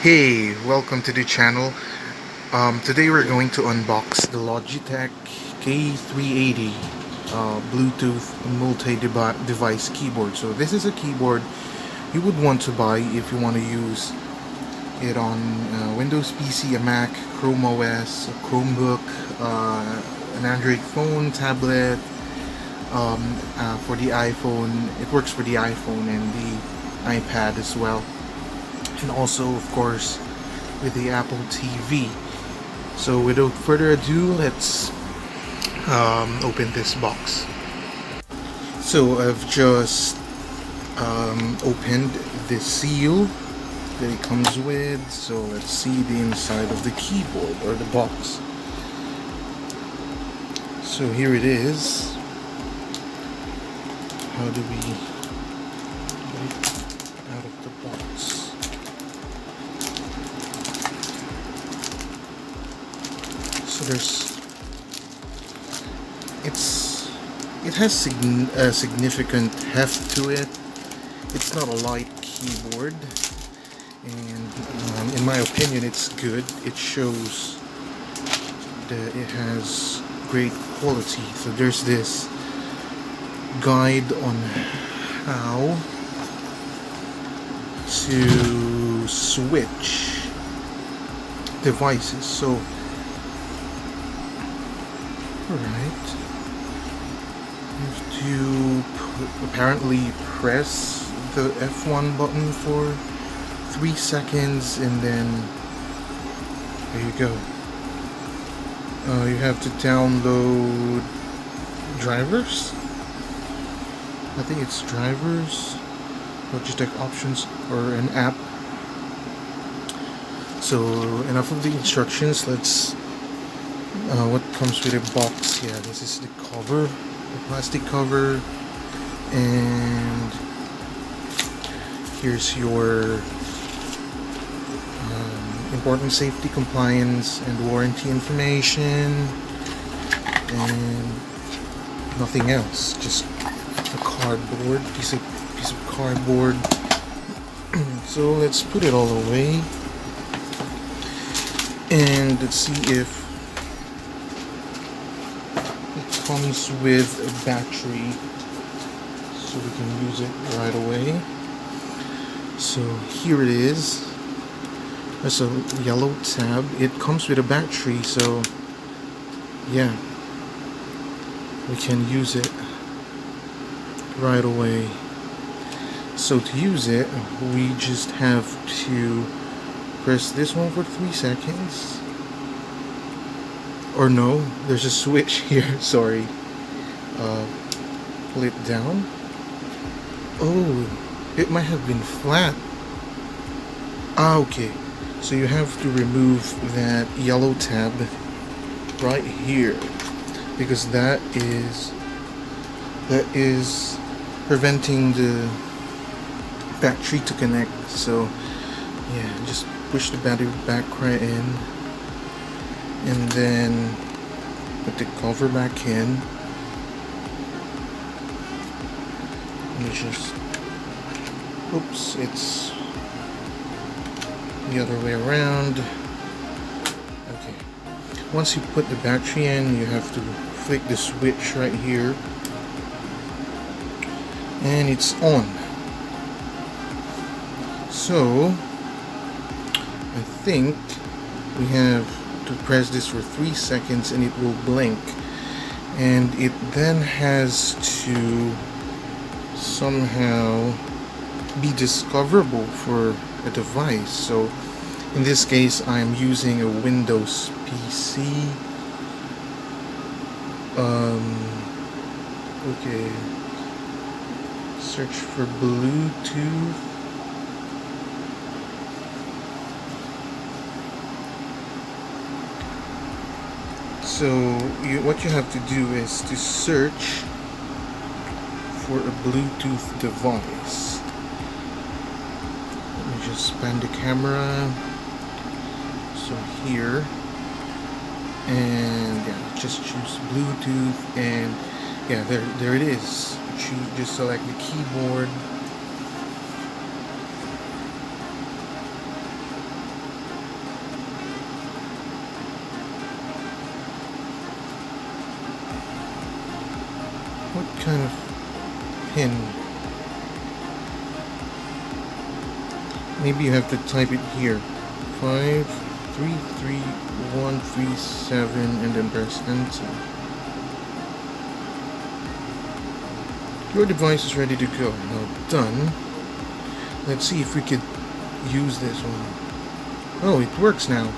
Hey, welcome to the channel. Today we're going to unbox the Logitech K380 Bluetooth multi-device keyboard. So this is a keyboard you would want to buy if you want to use it on Windows PC, a Mac, Chrome OS, a Chromebook, an Android phone, tablet. For the iPhone, it works for the iPhone and the iPad as well, and also of course with the Apple TV. So without further ado, let's open this box. So I've just opened the seal that it comes with. So let's see the inside of the keyboard or the box. So here it is. How do we get it out of the box? So it has significant heft to it. It's not a light keyboard, and in my opinion, it's good. It shows that it has great quality. So there's this guide on how to switch devices. So alright, you have to apparently press the F1 button for 3 seconds, and then there you go. You have to download drivers. I think it's drivers, Logitech options, or an app. So enough of the instructions. Let's what comes with a box. Yeah, this is the cover, the plastic cover, and here's your important safety, compliance, and warranty information, and nothing else. Just a cardboard piece of cardboard. So let's put it all away, and let's see if it comes with a battery, so we can use it right away. So here it is. There's a yellow tab. It comes with a battery, so yeah, we can use it right away. So to use it, we just have to press this one for 3 seconds. Or no, there's a switch here, sorry. Pull it down. Oh, it might have been flat. Okay, so you have to remove that yellow tab right here, because that is preventing the battery to connect. So yeah, just push the battery back right in, and then put the cover back in. Let me just, oops, it's the other way around. Okay, once you put the battery in, you have to flick the switch right here, and it's on. So I think we have to press this for 3 seconds and it will blink, and it then has to somehow be discoverable for a device. So in this case, I'm using a Windows PC. Okay, search for Bluetooth. So what you have to do is to search for a Bluetooth device. Let me just span the camera. So here, and yeah, just choose Bluetooth, and yeah, there it is. Just select the keyboard, What kind of pin? Maybe you have to type it here. 533137 and then press enter. Your device is ready to go. Now done. Let's see if we could use this one. Oh, it works now.